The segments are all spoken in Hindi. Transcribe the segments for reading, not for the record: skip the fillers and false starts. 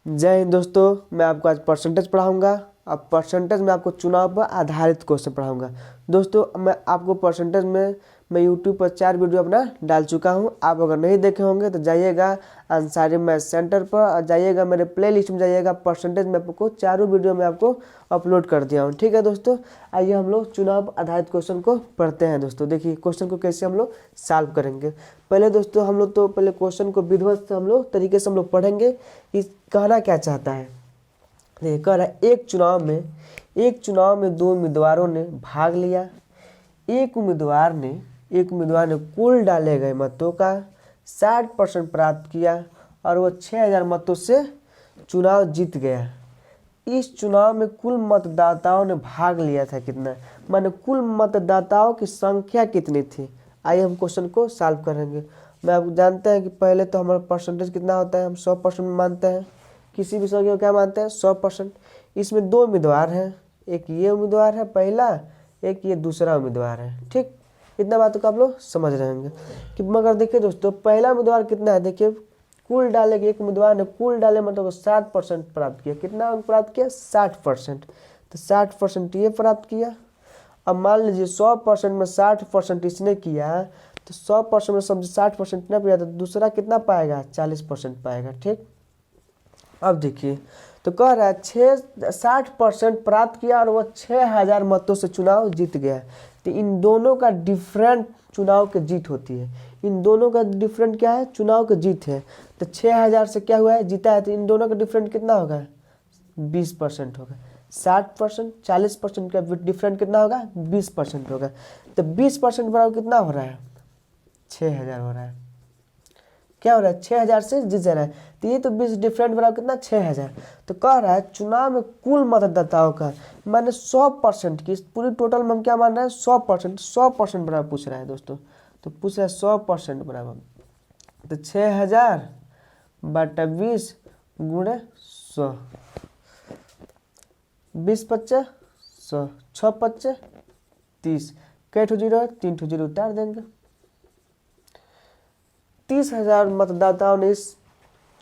जय हिंद दोस्तों, मैं आपको आज परसेंटेज पढ़ाऊंगा। अब परसेंटेज में आपको चुनाव पर आधारित क्वेश्चन पढ़ाऊंगा। दोस्तों मैं आपको परसेंटेज में मैं यूट्यूब पर 4 वीडियो अपना डाल चुका हूं। आप अगर नहीं देखे होंगे तो जाइएगा अंसारी मैथ सेंटर पर और जाइएगा मेरे प्लेलिस्ट में जाइएगा। परसेंटेज में आपको चारों वीडियो में आपको अपलोड कर दिया हूँ। ठीक है दोस्तों, आइए हम लोग चुनाव आधारित क्वेश्चन को पढ़ते हैं। दोस्तों देखिए क्वेश्चन को कैसे हम लोग सॉल्व करेंगे। पहले दोस्तों हम लोग तो पहले क्वेश्चन को विधिवत से हम लोग तरीके से हम लोग पढ़ेंगे कि कहना क्या चाहता है। देखिए कह रहा है एक चुनाव में 2 उम्मीदवारों ने भाग लिया। एक उम्मीदवार ने कुल डाले गए मतों का 60% प्राप्त किया और वह 6000 मतों से चुनाव जीत गया। इस चुनाव में कुल मतदाताओं ने भाग लिया था कितना, माने कुल मतदाताओं की संख्या कितनी थी। आइए हम क्वेश्चन को सॉल्व करेंगे। मैं आप जानते हैं कि पहले तो हमारा परसेंटेज कितना होता है, हम 100% मानते हैं। किसी भी संख्या को क्या मानते हैं, 100%। इसमें 2 उम्मीदवार हैं, एक ये उम्मीदवार है पहला, एक ये दूसरा उम्मीदवार है। ठीक, इतना बात को आप लोग समझ रहे होंगे कि मगर देखिए दोस्तों पहला उम्मीदवार कितना है। देखिए कुल डाले, एक उम्मीदवार ने कुल डाले मतलब 60% प्राप्त किया। कितना अंक प्राप्त किया, 60%। तो 60% ये प्राप्त किया। अब मान लीजिए 100% में 60% इसने किया तो 100% में समझे 60% कितना पाया, तो दूसरा कितना पाएगा, 40% पाएगा। ठीक, अब देखिए तो कह रहा है 60% प्राप्त किया और वह 6000 मतों से चुनाव जीत गया। तो इन दोनों का डिफरेंट चुनाव की जीत होती है। इन दोनों का डिफरेंट क्या है, चुनाव की जीत है। तो 6000 से क्या हुआ है, जीता है। तो इन दोनों का डिफरेंट कितना होगा, 20% होगा। 60% 40% का डिफरेंट कितना होगा, 20% होगा। तो 20% बराबर कितना हो रहा है, 6000 हो रहा है। क्या हो रहा है, 6000 से जीत जा रहा है। तो ये तो 20 डिफरेंट बराबर कितना, 6000। तो कह रहा है चुनाव में कुल मतदाताओं का माने 100% की पूरी टोटल में हम क्या मान रहे हैं, 100% बराबर पूछ रहा है दोस्तों। तो पूछ रहा है 100% बराबर। तो 6000 बटा 20 गुणे 100, 20 पच्चे 100, 6 पच्चे 30, कै ठो जीरो है, 3 ठो जीरो उतार देंगे। 30,000 मतदाताओं ने इस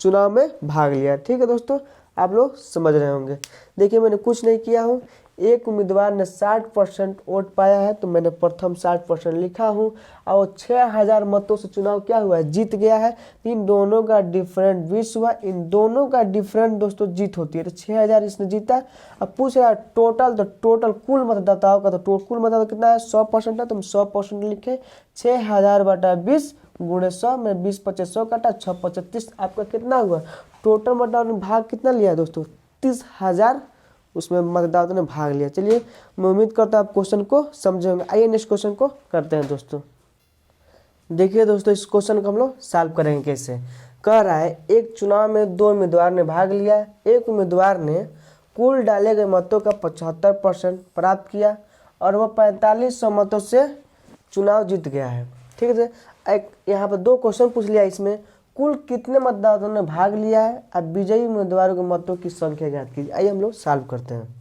चुनाव में भाग लिया। ठीक है दोस्तों, आप लोग समझ रहे होंगे। देखिए मैंने कुछ नहीं किया हूँ। एक उम्मीदवार ने 60% वोट पाया है तो मैंने प्रथम 60% लिखा हूँ और वो 6000 मतों से चुनाव क्या हुआ है, जीत गया है। इन दोनों का डिफरेंट 20 हुआ, इन दोनों का डिफरेंट दोस्तों जीत होती है। तो 6000 इसने जीता। अब पूछ रहा है टोटल, तो टोटल कुल मतदाताओं का, तो कुल मतदाता कितना है, 100% है। तो हम 100% लिखे। 6000 बटा 20 गुणे 100 में 20 पच्चीस 100 काटा, 6 पच्चीस 30। आपका कितना हुआ, टोटल मतदाताओं ने भाग कितना लिया दोस्तों, 30,000 उसमें मतदाताओं ने भाग लिया। चलिए मैं उम्मीद करता हूँ आप क्वेश्चन को समझे होंगे। आइए नेक्स्ट क्वेश्चन को करते हैं दोस्तों। देखिए दोस्तों इस क्वेश्चन को हम लोग सॉल्व करेंगे कैसे। कह रहा है एक चुनाव में 2 उम्मीदवार ने भाग लिया। एक उम्मीदवार ने कुल डाले गए मतों का 75% प्राप्त किया और वह 4500 मतों से चुनाव जीत गया है। ठीक है, एक यहाँ पर 2 क्वेश्चन पूछ लिया। इसमें कुल कितने मतदाताओं ने भाग लिया है, अब विजयी उम्मीदवारों के मतों की संख्या ज्ञात कीजिए। आइए हम लोग सॉल्व करते हैं।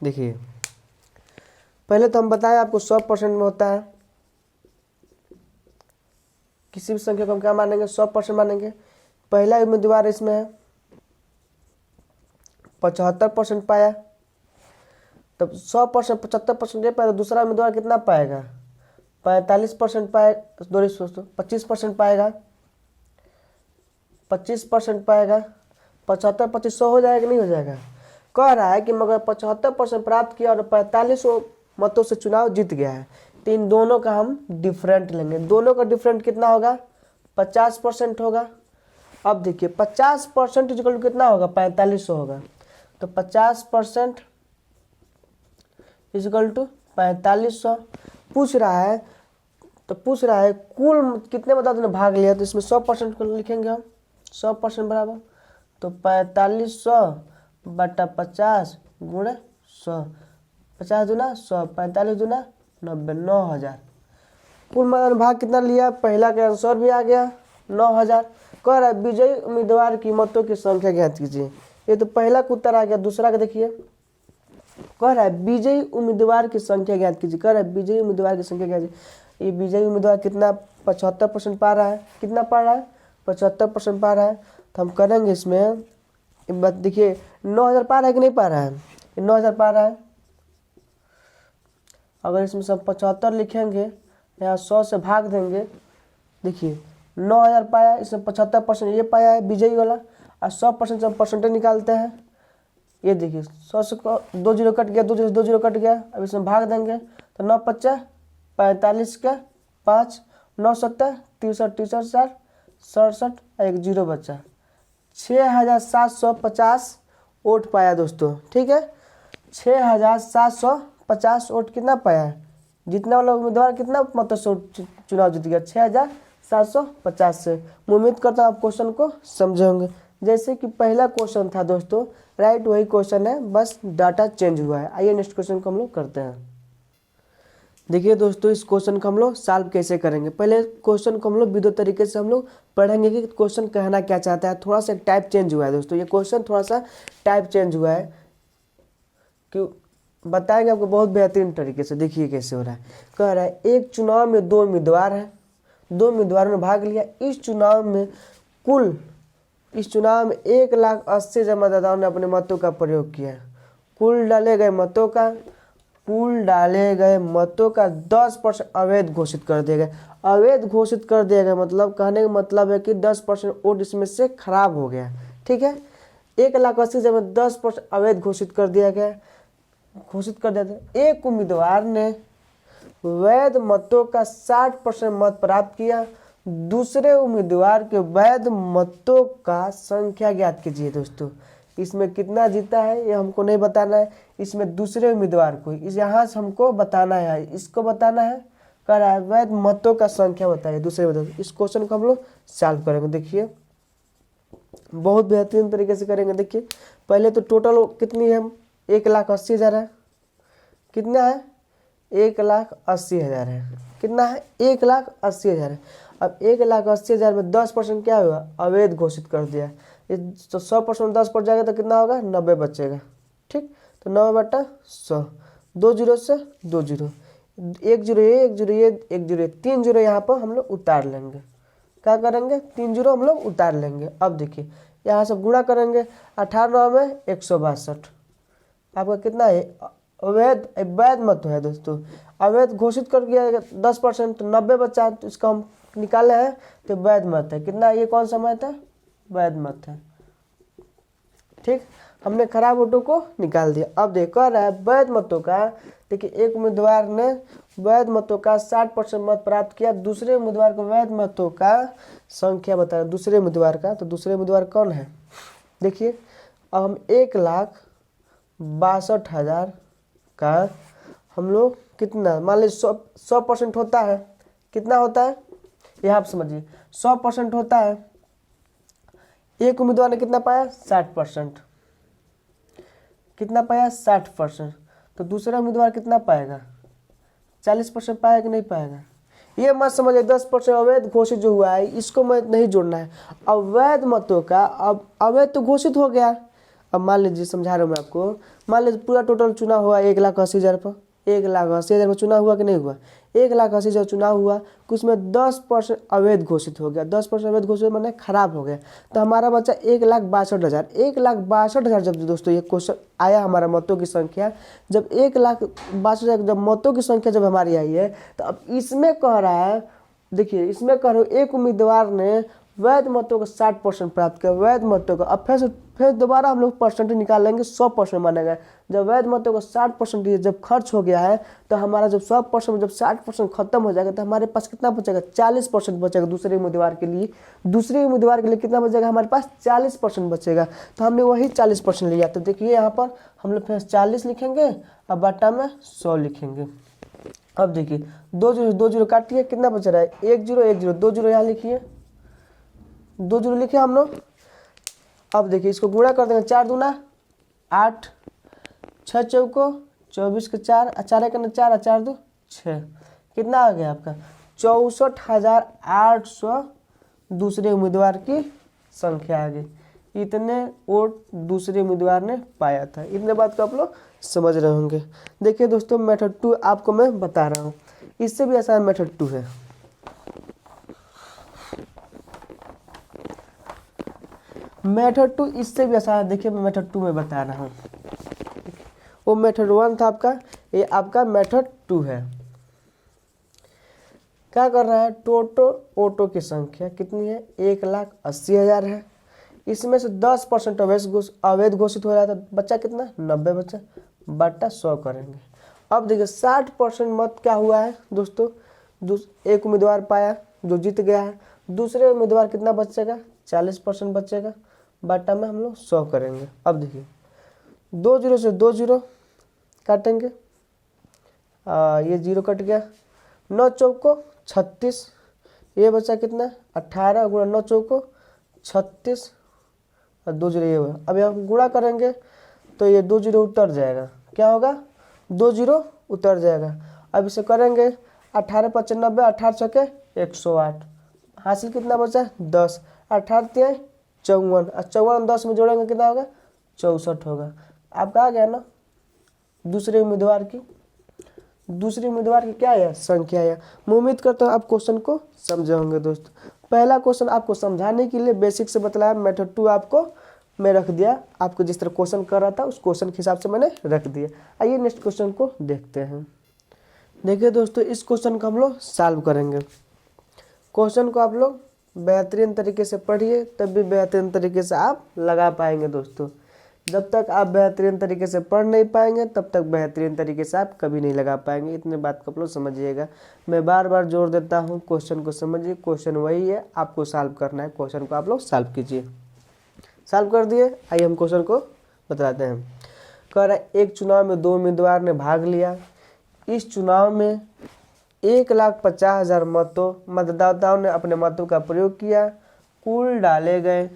देखिए पहले तो हम बताएं आपको 100% में होता है। किसी भी संख्या को हम क्या मानेंगे, 100% मानेंगे। पहला उम्मीदवार इसमें है 75% पाया, तब 100% 75% ये पाया। तो दूसरा उम्मीदवार कितना पाएगा, 45% पाएगा, 25% पाएगा, 25% पाएगा। 75 25 100 हो जाएगा कि नहीं हो जाएगा। कह रहा है कि मगर 75% प्राप्त किया और 4500 मतों से चुनाव जीत गया है। तो इन दोनों का हम डिफरेंट लेंगे। दोनों का डिफरेंट कितना होगा, 50% होगा। अब देखिए 50% इक्वल टू कितना होगा, 4500 होगा। तो 50% इक्वल टू 4500 पूछ रहा है। तो पूछ रहा है कुल कितने मतदाताओं ने भाग लिया। तो इसमें 100% को लिखेंगे हम, 100% बराबर। तो 4500 बटा 50 गुणे 100, 50 दूना 100, 45 दूना 90, 9000। कुल मतदान भाग कितना लिया, पहला का आंसर भी आ गया 9000। कह रहा है विजयी उम्मीदवार की मतों की संख्या ज्ञात कीजिए। ये तो पहला का उत्तर आ गया। दूसरा का देखिए कह रहा है विजयी उम्मीदवार की संख्या ज्ञात कीजिए। कह रहा है विजयी उम्मीदवार की संख्या ज्ञात कीजिए। ये विजयी उम्मीदवार कितना 75% पा रहा है। कितना पा रहा है, 75% पा रहा है। तो हम करेंगे इसमें, बस देखिए 9000 पा रहा है कि नहीं पा रहा है, 9000 पा रहा है। अगर इसमें से हम 75 लिखेंगे, यहाँ 100 से भाग देंगे, देखिए 9000 पाया, इसमें 75% ये पाया है विजयी वाला, और 100% से हम परसेंटेज निकालते हैं। ये देखिए 100 से 2 जीरो कट गया, 2 जीरो कट गया। अब इसमें भाग देंगे तो 9 पच्चा 45 का 5, 9 सत्तर 63 67 एक जीरो बचा, 6750 वोट पाया दोस्तों। ठीक है, 6750 वोट कितना पाया है, जीतने वाला उम्मीदवार कितना मतों से चुनाव जीत गया, 6750 से। मैं उम्मीद करता हूँ आप क्वेश्चन को समझे होंगे। जैसे कि पहला क्वेश्चन था दोस्तों, राइट वही क्वेश्चन है, बस डाटा चेंज हुआ है। आइए नेक्स्ट क्वेश्चन को हम लोग करते हैं। देखिए दोस्तों, इस क्वेश्चन को हम लोग सॉल्व कैसे करेंगे। पहले क्वेश्चन को हम लोग विधिवत तरीके से हम लोग पढ़ेंगे कि क्वेश्चन कहना क्या चाहता है। थोड़ा सा टाइप चेंज हुआ है दोस्तों, ये क्वेश्चन थोड़ा सा टाइप चेंज हुआ है, क्यों बताएंगे आपको बहुत बेहतरीन तरीके से। देखिए कैसे हो रहा है, कह रहा है एक चुनाव में 2 उम्मीदवार हैं, 2 उम्मीदवारों ने भाग लिया। इस चुनाव में 1,80,000 मतदाताओं ने अपने मतों का प्रयोग किया। कुल डाले गए मतों का 10% अवैध घोषित कर दिया गया। अवैध घोषित कर दिया गया मतलब, कहने का मतलब है कि 10% वोट इसमें से खराब हो गया। ठीक है, 1,80,000 में 10% अवैध घोषित कर दिया गया। एक उम्मीदवार ने वैध मतों का 60% मत प्राप्त किया। दूसरे उम्मीदवार के वैध मतों का संख्या ज्ञात कीजिए। दोस्तों इसमें कितना जीता है ये हमको नहीं बताना है, इसमें दूसरे उम्मीदवार को यहाँ से हमको बताना है, इसको बताना है। कह रहा है वैध मतों का संख्या बताइए दूसरे उम्मीदवार। इस क्वेश्चन को हम लोग सॉल्व करेंगे। देखिए बहुत बेहतरीन तरीके से करेंगे। देखिए पहले तो टोटल कितनी है, 1,80,000 है। कितना है, 1,80,000 है। कितना है, 1,80,000 है। अब 1,80,000 में 10% क्या हुआ, अवैध घोषित कर दिया। ये तो 100% 10 पर जाएगा तो कितना होगा, 90 बचेगा। ठीक, तो 90/100, 2 जीरो से 2 जीरो, 1 जीरो ये 1 जीरो ये 1 जीरो, 3 जीरो यहाँ पर हम लोग उतार लेंगे। क्या करेंगे, 3 जीरो हम लोग उतार लेंगे। अब देखिए यहाँ से गुणा करेंगे, 18 में 162, आपका कितना है, वैध मत है दोस्तों। अवैध घोषित कर दिया 10%, 90 बचा, तो इसका हम निकाले हैं तो वैध मत है। कितना, ये कौन सा मत है, वैध मत है। ठीक, हमने खराब वोटों को निकाल दिया। अब देखो रहा है वैध मतों का, देखिए एक उम्मीदवार ने वैध मतों का 60% मत प्राप्त किया। दूसरे उम्मीदवार को वैध मतों का संख्या बताया दूसरे उम्मीदवार का, तो दूसरे उम्मीदवार कौन है। देखिए अब हम 1,62,000 का हम लोग कितना, मान लीजिए 100% होता है। कितना होता है ये आप समझिए, 100% होता है। एक उम्मीदवार ने कितना पाया, 60%। कितना पाया, 60%। तो दूसरा उम्मीदवार कितना पाएगा, 40% पाएगा कि नहीं पाएगा। ये मत समझिए 10% अवैध घोषित जो हुआ है इसको मैं नहीं जोड़ना है। अवैध मतों का, अब अवैध तो घोषित हो गया। अब मान लीजिए, समझा रहा हूँ मैं आपको, मान लीजिए पूरा टोटल चुनाव हुआ 1,80,000 पर, 1,80,000 पर चुनाव हुआ कि नहीं हुआ, 1,80,000 चुनाव हुआ, कि उसमें 10% अवैध घोषित हो गया। 10% अवैध घोषित मैंने खराब हो गया, तो हमारा बचा 1,62,000। 1,62,000 जब दोस्तों ये क्वेश्चन आया हमारा मतों की संख्या, जब 1,62,000 जब मतों की संख्या जब हमारी आई है, तो अब इसमें कह रहा है, देखिए इसमें कह रहे हो एक उम्मीदवार ने वैध मतों का 60% प्राप्त किया। वैध मतों का, अब फिर दोबारा हम लोग परसेंटेज निकाल लेंगे, 100% मानेगा। जब वैध मतों का 60% जब खर्च हो गया है, तो हमारा जब 100% जब 60% खत्म हो जाएगा, तो हमारे पास कितना बचेगा, 40% बचेगा दूसरे उम्मीदवार के लिए। दूसरे उम्मीदवार के लिए कितना बचेगा, हमारे पास 40% बचेगा। तो हमने वही 40% लिया। तो देखिए यहाँ पर हम लोग फिर 40 लिखेंगे, अब बटा में 100 लिखेंगे। अब देखिए 2 जीरो काटिए, कितना बच रहा है, 1 जीरो 1 जीरो, 2 जीरो यहाँ लिखिए, 2 जीरो लिखे हम लोग। अब देखिए इसको गुणा कर देंगे, 4 दूना 8, 6 चौको 24 के 4, 4 1 4, 4 2 6, कितना आ गया आपका, 64,800 दूसरे उम्मीदवार की संख्या आ गई। इतने वोट दूसरे उम्मीदवार ने पाया था। इतने बात को आप लोग समझ रहे होंगे। देखिए दोस्तों मेथड 2 आपको मैं बता रहा हूँ, इससे भी आसान मेथड 2 है। मेथड 2 इससे भी आसान है। देखिए मैं मेथड 2 में बता रहा हूँ, वो मेथड 1 था आपका, ये आपका मेथड 2 है। क्या कर रहा है, टोटो ऑटो की संख्या कितनी है, 1,80,000 है। इसमें से 10% अवैध घोषित हो रहा था, बच्चा कितना, 90 बच्चा, बटा 100 करेंगे। अब देखिए 60% मत क्या हुआ है दोस्तों, एक उम्मीदवार पाया जो जीत गया है, दूसरे उम्मीदवार कितना बचेगा, 40% बचेगा, बटा में हम लोग 100 करेंगे। अब देखिए 2 जीरो से 2 जीरो काटेंगे, ये जीरो कट गया, 9 चौको 36, ये बचा कितना, 18 गुणा 9 चौको 36 और 2 जीरो ये हुआ। अब हम गुणा करेंगे तो ये 2 जीरो उतर जाएगा, क्या होगा, 2 जीरो उतर जाएगा। अब इसे करेंगे 18 95, 18 छके 108, हासिल कितना बचा, 10, 18 54, 54 10 में जोड़ेंगे कितना होगा, 64 होगा। आपका आ गया ना दूसरे उम्मीदवार की क्या है, संख्या है। मैं उम्मीद करता हूँ आप क्वेश्चन को समझे होंगे दोस्तों। पहला क्वेश्चन आपको समझाने के लिए बेसिक से बताया, मेथड 2 आपको मैं रख दिया, आपको जिस तरह क्वेश्चन कर रहा था उस क्वेश्चन के हिसाब से मैंने रख दिया। आइए नेक्स्ट क्वेश्चन को देखते हैं। देखिए दोस्तों इस क्वेश्चन को हम लोग सॉल्व करेंगे। क्वेश्चन को आप लोग बेहतरीन तरीके से पढ़िए, तब भी बेहतरीन तरीके से आप लगा पाएंगे दोस्तों। जब तक आप बेहतरीन तरीके से पढ़ नहीं पाएंगे तब तक बेहतरीन तरीके से आप कभी नहीं लगा पाएंगे। इतने बात को आप लोग समझिएगा। मैं बार बार जोर देता हूँ, क्वेश्चन को समझिए, क्वेश्चन वही है, आपको सॉल्व करना है। क्वेश्चन को आप लोग सॉल्व कीजिए। सॉल्व कर दिए, आइए हम क्वेश्चन को बताते हैं। कह रहा है एक चुनाव में 2 उम्मीदवार ने भाग लिया। इस चुनाव में 1,50,000 मतदाताओं ने अपने मतों का प्रयोग किया। कुल डाले गए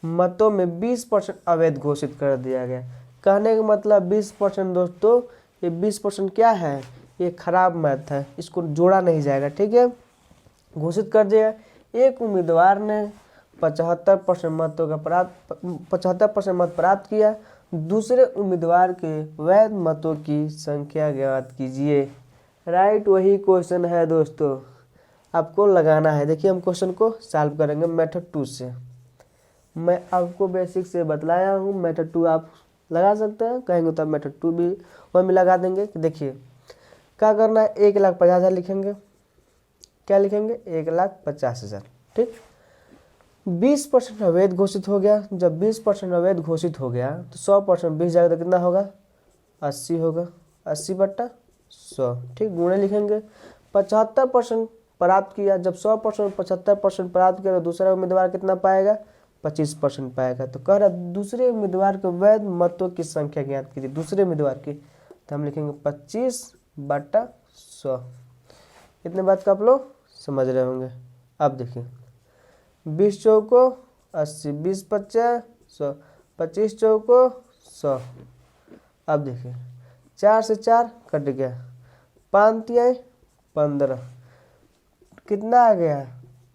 मतों में 20% अवैध घोषित कर दिया गया। कहने का मतलब 20% दोस्तों, ये 20% क्या है, ये खराब मत है, इसको जोड़ा नहीं जाएगा, ठीक है, घोषित कर दिया। एक उम्मीदवार ने 75% मतों का 75% मत प्राप्त किया। दूसरे उम्मीदवार के वैध मतों की संख्या ज्ञात कीजिए। राइट, वही क्वेश्चन है दोस्तों, आपको लगाना है। देखिए हम क्वेश्चन को सॉल्व करेंगे मेथड 2 से। मैं आपको बेसिक से बतलाया हूँ, मेथड 2 आप लगा सकते हैं, कहेंगे तो आप मेथड 2 भी वह में लगा देंगे। देखिए क्या करना है, 1,50,000 लिखेंगे, क्या लिखेंगे, 1,50,000, ठीक। 20% अवैध घोषित हो गया। जब 20% अवैध घोषित हो गया तो 100% 20 जाएगा तो कितना होगा, 80 होगा, 80 बट्टा 100, ठीक। गुणे लिखेंगे। 75% प्राप्त किया, जब 100% 75% प्राप्त किया तो दूसरा उम्मीदवार कितना पाएगा, 25% पाएगा। तो कह रहा दूसरे उम्मीदवार के वैध मतों की संख्या ज्ञात कीजिए, दूसरे उम्मीदवार की, तो हम लिखेंगे 25 बट्टा 100। इतने बात का आप लोग समझ रहे होंगे। अब देखिए 20 चौको 80, 20 50 100, 25 चौको 100। अब देखिए 4 से 4 कट गया, 5 तिहाई 15, कितना आ गया,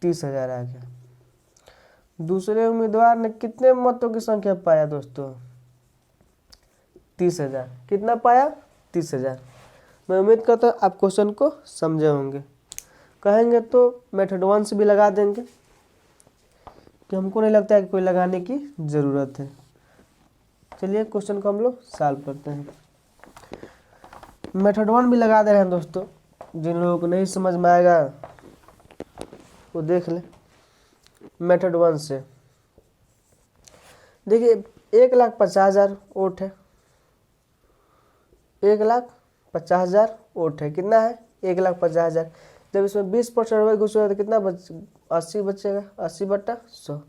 30,000 आ गया। दूसरे उम्मीदवार ने कितने मतों की संख्या पाया दोस्तों, 30,000। कितना पाया, 30,000। मैं उम्मीद करता हूँ आप क्वेश्चन को समझे होंगे। कहेंगे तो मेथड 1 से भी लगा देंगे, कि हमको नहीं लगता है कि कोई लगाने की ज़रूरत है। चलिए क्वेश्चन को हम लोग सॉल्व करते हैं। मेथड 1 भी लगा दे रहे हैं दोस्तों, जिन लोगों को नहीं समझ में आएगा वो देख ले। मेथड 1 से देखिए 1,50,000 वोट है, 1,50,000 वोट है, कितना है, 1,50,000। जब इसमें 20% अवैध घोषित होगा तो कितना 80 बचेगा, 80 बट्टा 100,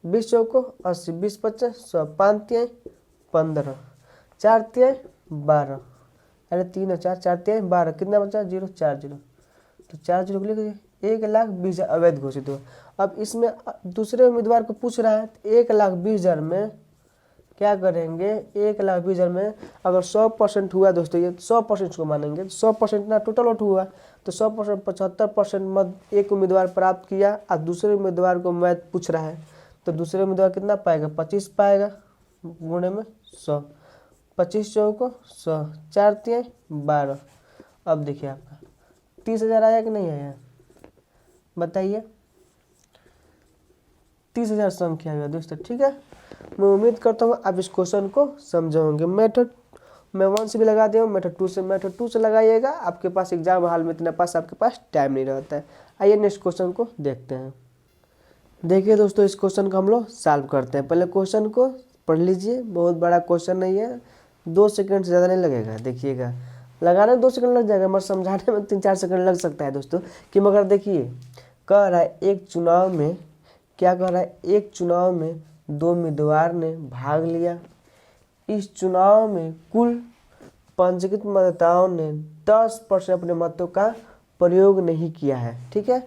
20 चौको 80, 20 25 100, 5 तिहाई 15, 4 तिहाई 12, अरे 3 और 4, 4 तिहाई 12, कितना बचा, 0 4 0, तो 4 0 को लिख 1,20,000 अवैध घोषित हुआ। अब इसमें दूसरे उम्मीदवार को पूछ रहा है, 1,20,000 में क्या करेंगे, 1,20,000 में अगर 100% हुआ दोस्तों, ये 100% को मानेंगे, 100% ना टोटल वोट हुआ, तो 100% 75% मत एक उम्मीदवार प्राप्त किया और दूसरे उम्मीदवार को मैं पूछ रहा है, तो दूसरे उम्मीदवार कितना पाएगा, 25 पाएगा, गुणे में 100, 25 चौको 100, 4 तिहाई 12। अब देखिए आपका 30,000 आया कि नहीं आया, बताइए। 30,000 संख्या हुआ दोस्तों। ठीक है, मैं उम्मीद करता हूँ आप इस क्वेश्चन को समझे होंगे। मेथड मैं 1 से भी लगा दिया हूँ, मेथड 2 से लगाइएगा। आपके पास एग्जाम हाल में इतना पास आपके पास टाइम नहीं रहता है। आइए नेक्स्ट क्वेश्चन को देखते हैं। देखिए दोस्तों, इस क्वेश्चन को हम लोग सॉल्व करते हैं। पहले क्वेश्चन को पढ़ लीजिए, बहुत बड़ा क्वेश्चन नहीं है, 2 सेकंड से ज़्यादा नहीं लगेगा। देखिएगा, लगाने में 2 सेकंड लग जाएगा, मगर समझाने में 3-4 सेकंड लग सकता है दोस्तों। कि मगर देखिए, कह रहा है एक चुनाव में, क्या कह रहा है, एक चुनाव में 2 उम्मीदवार ने भाग लिया। इस चुनाव में कुल पंजीकृत मतदाताओं ने 10% अपने मतों का प्रयोग नहीं किया है। ठीक है,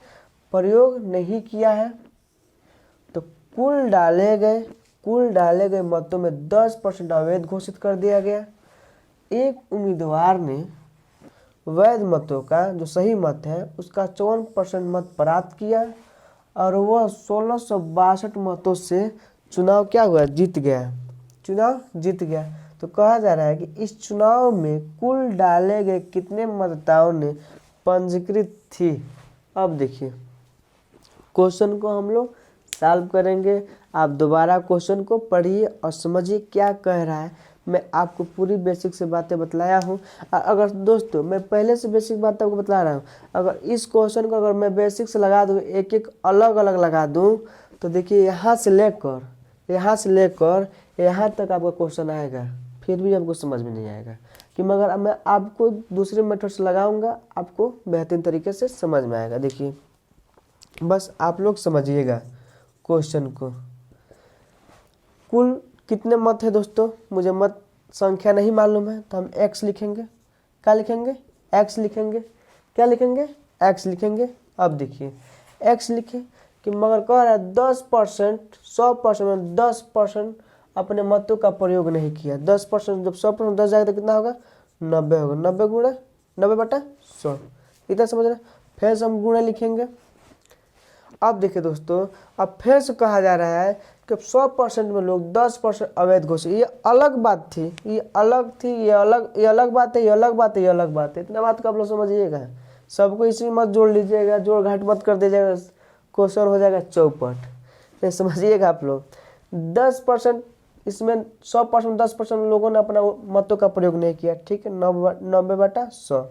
प्रयोग नहीं किया है, तो कुल डाले गए मतों में 10% अवैध घोषित कर दिया गया। एक उम्मीदवार ने वैध मतों का, जो सही मत है, उसका 54% मत प्राप्त किया और वह 1662 मतों से चुनाव क्या हुआ, जीत गया, चुनाव जीत गया। तो कहा जा रहा है कि इस चुनाव में कुल डाले गए कितने मतदाताओं ने पंजीकृत थी। अब देखिए, क्वेश्चन को हम लोग सॉल्व करेंगे। आप दोबारा क्वेश्चन को पढ़िए और समझिए क्या कह रहा है। मैं आपको पूरी बेसिक से बातें बतलाया हूँ। अगर दोस्तों, मैं पहले से बेसिक बात आपको बतला रहा हूँ, अगर इस क्वेश्चन को अगर मैं बेसिक से लगा दूँ, एक एक अलग अलग लगा दूँ, तो देखिए यहाँ से लेकर यहाँ तक आपका क्वेश्चन आएगा, फिर भी आपको समझ में नहीं आएगा। कि मगर मैं आपको दूसरे मेथड से लगाऊंगा, आपको बेहतरीन तरीके से समझ में आएगा। देखिए, बस आप लोग समझिएगा क्वेश्चन को। कुल कितने मत है दोस्तों, मुझे मत संख्या नहीं मालूम है, तो हम x लिखेंगे। क्या लिखेंगे, x लिखेंगे। क्या लिखेंगे, x लिखेंगे। अब देखिए, x लिखे कि मगर कह रहा है 10%, 100% में 10% अपने मतों का प्रयोग नहीं किया। 10%, जब 100% 10 जाएगा तो कितना होगा, 90 होगा। 90 गुणे 90/100, इतना समझ रहे। फिर से हम गुणे लिखेंगे। अब देखिए दोस्तों, अब फिर से कहा जा रहा है कि 100% में लोग 10% अवैध घोषित। ये अलग बात थी, ये अलग थी, ये अलग बात है, ये अलग बात है, ये अलग बात है। इतना बात को आप लोग समझिएगा। सबको इसी मत जोड़ लीजिएगा, जोड़ घाट मत कर दीजिएगा, क्वेश्चन हो जाएगा चौपट। ये समझिएगा आप लोग। 10% इसमें 100% 10% लोगों ने अपना मतों का प्रयोग नहीं किया। ठीक है, 90/100।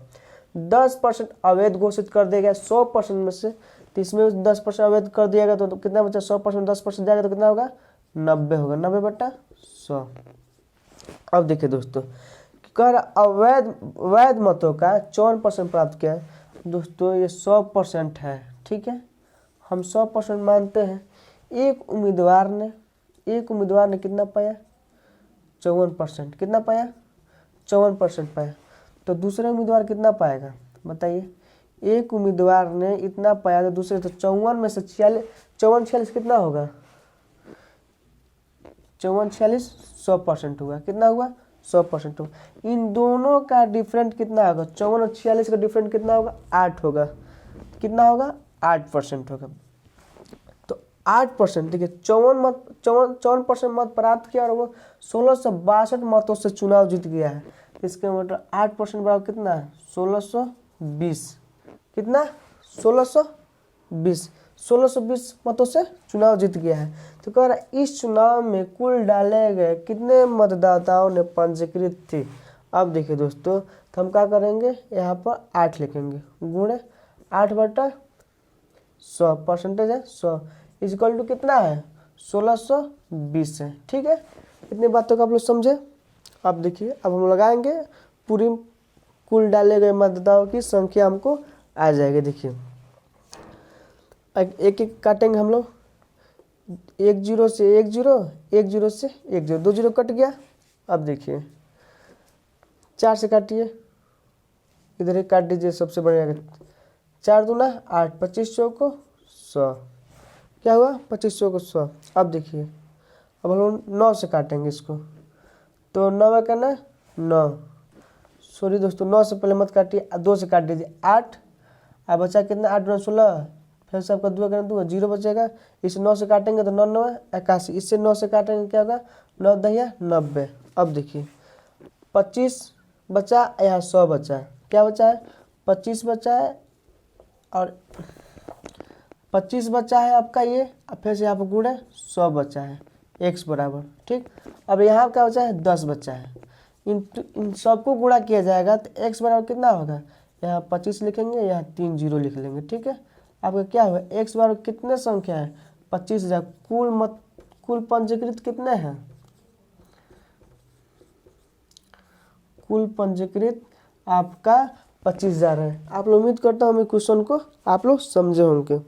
10% अवैध घोषित कर देगा 100% में से, तो इसमें 10% अवैध कर दिया गया, तो कितना बचा, 100% 10% जाएगा तो कितना होगा, 90 होगा। 90/100। अब देखिए दोस्तों, कह रहा वैध मतों का 54% प्राप्त किया। दोस्तों ये 100% है। ठीक है, हम 100% मानते हैं। एक उम्मीदवार ने कितना पाया, 54%। कितना पाया, 54% पाया। तो दूसरे उम्मीदवार कितना पाएगा बताइए। एक उम्मीदवार ने इतना पाया, तो दूसरे, तो 54 में से 46 कितना होगा, 46 100% हुआ। कितना हुआ, 100% हुआ। इन दोनों का डिफरेंट कितना होगा, 54 और 46 का डिफरेंट कितना होगा, 8 होगा। कितना होगा, 8% होगा। तो 8%, देखिए 54% मत प्राप्त किया और वो 1662 मतों से चुनाव जीत गया है। इसका मतलब 8% बराबर कितना है, 1620। कितना, 1620 मतों से चुनाव जीत गया है। तो कह रहा है इस चुनाव में कुल डाले गए कितने मतदाताओं ने पंजीकृत थी। अब देखिए दोस्तों, तो हम क्या करेंगे, यहाँ पर 8 लिखेंगे, गुणे 8/100, परसेंटेज है 100, इक्वल टू कितना है, 1620 है। ठीक है, इतनी बातों को आप लोग समझे। अब देखिए, अब हम लगाएंगे पूरी कुल डाले गए मतदाताओं की संख्या हमको आ जाएगी। देखिए, एक एक काटेंगे हम लोग। 1 0 से 1 0, 1 0 से 1 0, 2 0 कट गया। अब देखिए 4 से काटिए, इधर एक काट दीजिए, सबसे बढ़िया। 4 दूना 8, 25 चौको 100। क्या हुआ, 25 चौको 100। अब देखिए, अब हम लोग 9 से काटेंगे इसको, तो 9 का ना 9, सॉरी दोस्तों, 9 से पहले मत काटिए, 2 से काट दीजिए 8। अब बचा कितना, 8 9 16, फिर से आपका 2 करना 2, 0 बचेगा। इसे 9 से काटेंगे तो 9 9 81, इससे 9 से काटेंगे क्या होगा, 9 10 90। अब देखिए 25 बचा, यहाँ 100 बचा, क्या बचा है, 25 बचा है और 25 बचा है आपका ये, अब फिर से यहाँ पर गुणे 100 बचा है x बराबर, ठीक। अब यहाँ क्या बचा है 10 बचा है, इन सबको गुणा किया जाएगा तो x बराबर कितना होगा, यहाँ 25 लिखेंगे, यहाँ 3 जीरो लिख लेंगे, ठीक है। आपका क्या हुआ x बराबर कितने संख्या है 25,000, कुल पंजीकृत कितने हैं, कुल पंजीकृत आपका 25,000 है। आप लोग उम्मीद करता हूँ मैं क्वेश्चन को आप लोग समझे होंगे।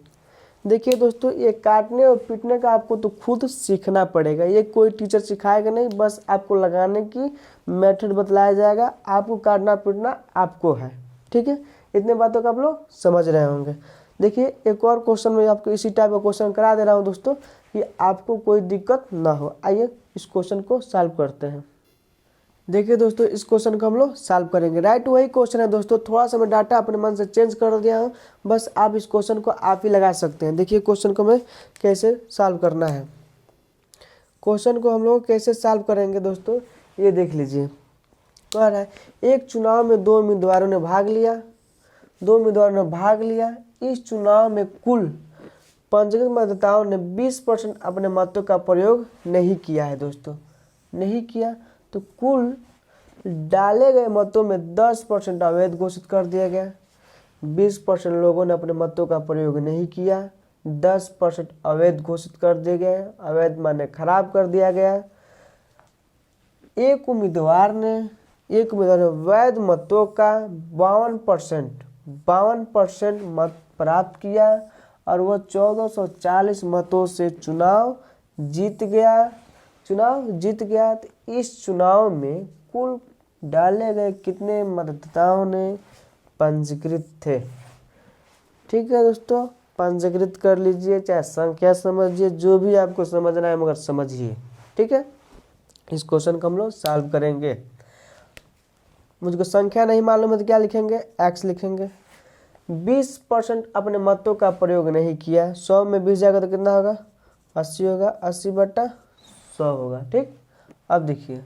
देखिए दोस्तों, ये काटने और पीटने का आपको तो खुद सीखना पड़ेगा, ये कोई टीचर सिखाएगा नहीं, बस आपको लगाने की मेथड बतलाया जाएगा, आपको काटना पीटना आपको है, ठीक है। इतने बातों का आप लोग समझ रहे होंगे। देखिए एक और क्वेश्चन में आपको इसी टाइप का क्वेश्चन करा दे रहा हूँ दोस्तों, कि आपको कोई दिक्कत ना हो। आइए इस क्वेश्चन को सॉल्व करते हैं। देखिए दोस्तों, इस क्वेश्चन को हम लोग सॉल्व करेंगे। राइट वही क्वेश्चन है दोस्तों, थोड़ा सा मैं डाटा अपने मन से चेंज कर दिया हूँ, बस आप इस क्वेश्चन को आप ही लगा सकते हैं। देखिए क्वेश्चन को मैं कैसे सॉल्व करना है, क्वेश्चन को हम लोग कैसे सॉल्व करेंगे दोस्तों, ये देख लीजिए। कह रहा है एक चुनाव में 2 उम्मीदवारों ने भाग लिया, 2 उम्मीदवारों ने भाग लिया, इस चुनाव में कुल पंजीकृत मतदाताओं ने 20% अपने मतों का प्रयोग नहीं किया है दोस्तों, नहीं किया, तो कुल डाले गए मतों में 10% अवैध घोषित कर दिया गया। 20% लोगों ने अपने मतों का प्रयोग नहीं किया, 10% अवैध घोषित कर दिए गए, अवैध माने खराब कर दिया गया। एक उम्मीदवार ने वैध मतों का 52% मत प्राप्त किया और वह 1440 मतों से चुनाव जीत गया। तो इस चुनाव में कुल डाले गए कितने मतदाताओं ने पंजीकृत थे, ठीक है दोस्तों। पंजीकृत कर लीजिए, चाहे संख्या समझिए, जो भी आपको समझना है मगर समझिए, ठीक है। इस क्वेश्चन को हम लोग सॉल्व करेंगे। मुझको संख्या नहीं मालूम है तो क्या लिखेंगे, x लिखेंगे। 20% अपने मतों का प्रयोग नहीं किया, 100 में 20 जाएगा तो कितना होगा 80 होगा, 80/100 होगा, ठीक। अब देखिए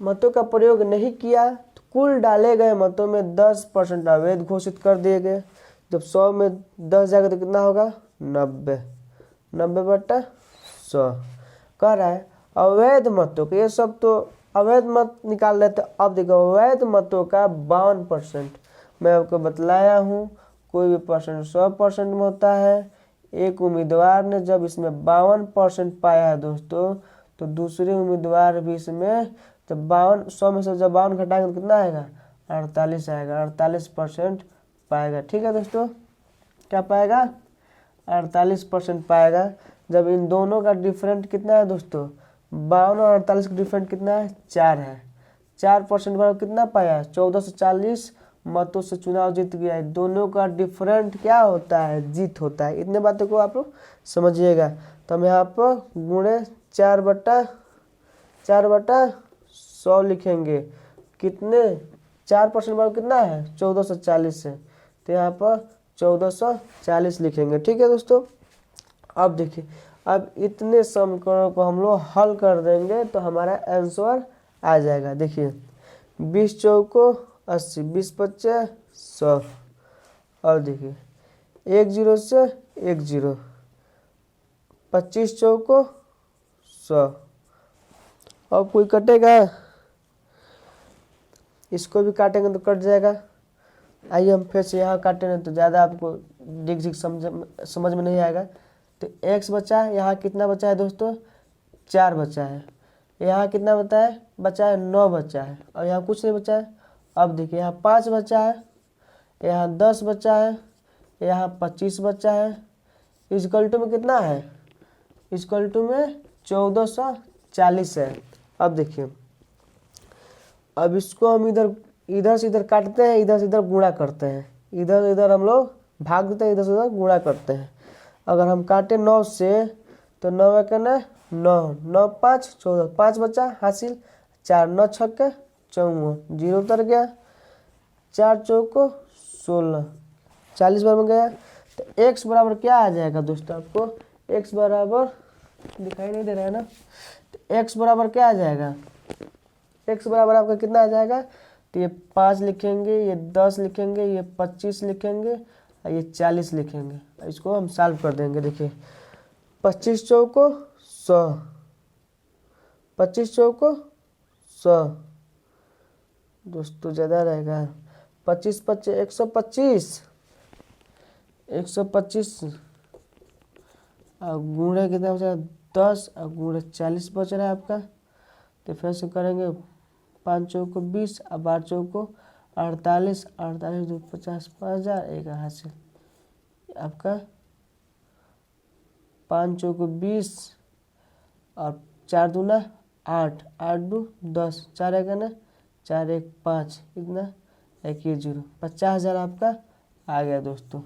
मतों का प्रयोग नहीं किया तो कुल डाले गए मतों में 10% अवैध घोषित कर दिए गए। जब 100 में 10 जाएगा तो कितना होगा 90/100। कह रहा है अवैध मतों के, ये सब तो अवैध मत निकाल लेते। अब देखो अवैध मतों का 52%, मैं आपको बतलाया हूँ कोई भी परसेंट 100% में होता है। एक उम्मीदवार ने जब इसमें 52% पाया है दोस्तों, तो दूसरे उम्मीदवार भी इसमें जब 100 में से जब 52 घटाएंगे तो कितना आएगा 48 आएगा, 48% पाएगा, ठीक है दोस्तों। क्या पाएगा 48% पाएगा। जब इन दोनों का डिफरेंट कितना है दोस्तों, 52 और 48 का डिफरेंट कितना है 4 है। 4% बराबर कितना पाया 1440 मतों से चुनाव जीत गया है। दोनों का डिफरेंट क्या होता है, जीत होता है। इतने बातों को आप लोग समझिएगा। तो हम यहाँ पर गुणे 4/100 लिखेंगे। कितने 4% बराबर कितना है 1440 है, तो यहाँ पर 1440 लिखेंगे, ठीक है दोस्तों। अब देखिए, अब इतने समीकरणों को हम लोग हल कर देंगे तो हमारा आंसर आ जाएगा। देखिए 20 चौको 80, 20 पच्चे 100। और देखिए 1 0 से 1 0, 25 चौको 100। अब कोई कटेगा, इसको भी काटेंगे तो कट जाएगा। आइए हम फिर से यहाँ काटेंगे तो ज़्यादा आपको डिग समझ में नहीं आएगा। तो x बचा है, यहाँ कितना बचा है दोस्तों 4 बचा है, यहाँ कितना बचा है 9 बचा है, और यहाँ कुछ नहीं बचा है। अब देखिए यहाँ 5 बचा है, यहाँ 10 बचा है, यहाँ 25 बचा है। इक्वल टू में कितना है, इक्वल टू में 1440 है। अब देखिए, अब इसको हम इधर से इधर काटते हैं, इधर से इधर गुणा करते हैं, इधर इधर हम लोग भाग देते हैं, इधर से इधर गुणा करते हैं। अगर हम काटे 9 से तो 9 एक 9, 9 5 14, 5 बचा हासिल, 4 9 छक्के 54, 0 उतर गया, 4 चौको 16, 40 बार में गया। तो x बराबर क्या आ जाएगा दोस्तों, आपको x बराबर दिखाई नहीं दे रहा है ना, तो x बराबर क्या आ जाएगा, x बराबर आपका कितना आ जाएगा, तो ये 5 लिखेंगे, ये 10 लिखेंगे, ये 25 लिखेंगे, और ये 40 लिखेंगे। इसको हम सॉल्व कर देंगे। देखिए 25 चौको 100, 25 चौको 100 दोस्तों ज़्यादा रहेगा। 25 25 125, 125 और गुणे कितना बचा 10 और गुणे 40 बच रहा है आपका। तो फिर से करेंगे 5 चौको 20 और 12 चौको 48, 48 2 50, 5000 एक हाथ से आपका 5 चौको 20 और 4 दूना 8, 8 2 10, 4 एक ना 4 1 5, इतना 1 ये 0, 50,000 आपका आ गया दोस्तों।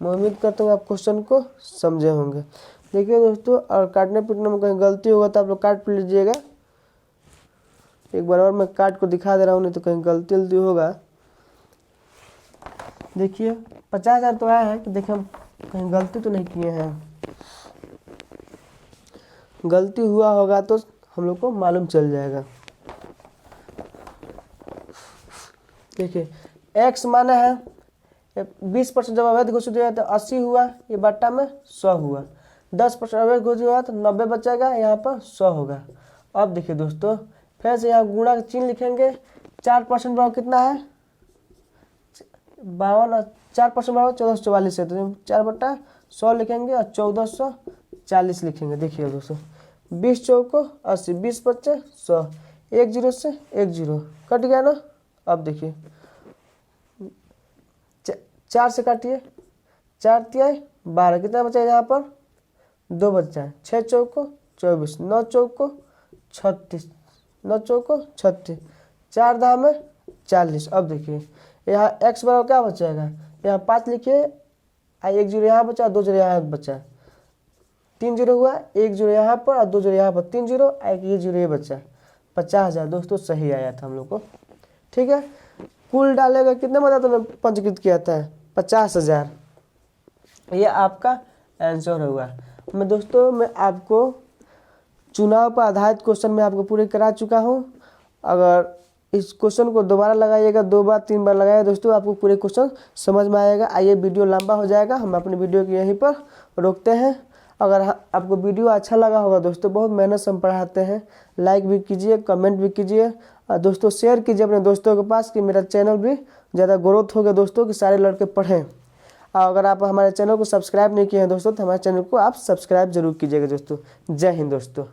मैं उम्मीद करता हूँ आप क्वेश्चन को समझे होंगे। देखिए दोस्तों, और काटने पीटने में कहीं गलती होगा तो आप लोग काट पीट लीजिएगा। एक बार और मैं काट को दिखा दे रहा हूँ, नहीं तो कहीं गलती वलती होगा। देखिए 50,000 तो आया है कि देखिए हम कहीं गलती तो नहीं किए हैं। गलती हुआ होगा तो हम लोग को मालूम चल जाएगा। देखिए x माना है 20% जब अवैध घोषित हुआ तो 80 हुआ, ये बट्टा में 100 हुआ। 10% अवैध घोषित हुआ तो 90 बचेगा, यहाँ पर 100 होगा। अब देखिए दोस्तों, फिर से यहाँ गुणा का चिन्ह लिखेंगे। 4% बराबर कितना है 52, 4% बराबर 1444 है, तो 4/100 लिखेंगे और 1440 लिखेंगे। देखिए दोस्तों 20 चौको 80, 20 बच्चे 100, 1 0 से 1 0 कट गया ना। अब देखिए 4 से काटिए, 4 तिहाई 12, कितना बचा यहाँ पर 2 बच्चा है। 6 चौको 24, 9 चौको 36, 9 चौको 36, 4 दाम में 40। अब देखिए यहाँ x बराबर क्या बचेगा, यहाँ 5 लिखिए, 1 0 यहाँ बचा, 2 0 यहाँ बचा, 3 0 हुआ, 1 0 यहाँ पर और 2 0 यहाँ पर, 3 0 1 0 ये बचा। 50,000 दोस्तों सही आया था हम लोग को। ठीक है, कुल डालेगा कितने बता तो पंजीकृत किया था 50,000। ये आपका आंसर होगा। मैं दोस्तों मैं आपको चुनाव पर आधारित क्वेश्चन में आपको पूरे करा चुका हूँ। अगर इस क्वेश्चन को दोबारा लगाइएगा, 2 बार 3 बार लगाइएगा दोस्तों, आपको पूरे क्वेश्चन समझ में आएगा। आइए वीडियो लंबा हो जाएगा, हम अपने वीडियो को यहीं पर रोकते हैं। अगर आपको वीडियो अच्छा लगा होगा दोस्तों, बहुत मेहनत से हम पढ़ाते हैं, लाइक भी कीजिए, कमेंट भी कीजिए और दोस्तों शेयर कीजिए अपने दोस्तों के पास कि मेरा चैनल भी ज़्यादा ग्रोथ हो गया दोस्तों, कि सारे लड़के पढ़ें। और अगर आप हमारे चैनल को सब्सक्राइब नहीं किए हैं दोस्तों, तो हमारे चैनल को आप सब्सक्राइब जरूर कीजिएगा दोस्तों। जय हिंद दोस्तों।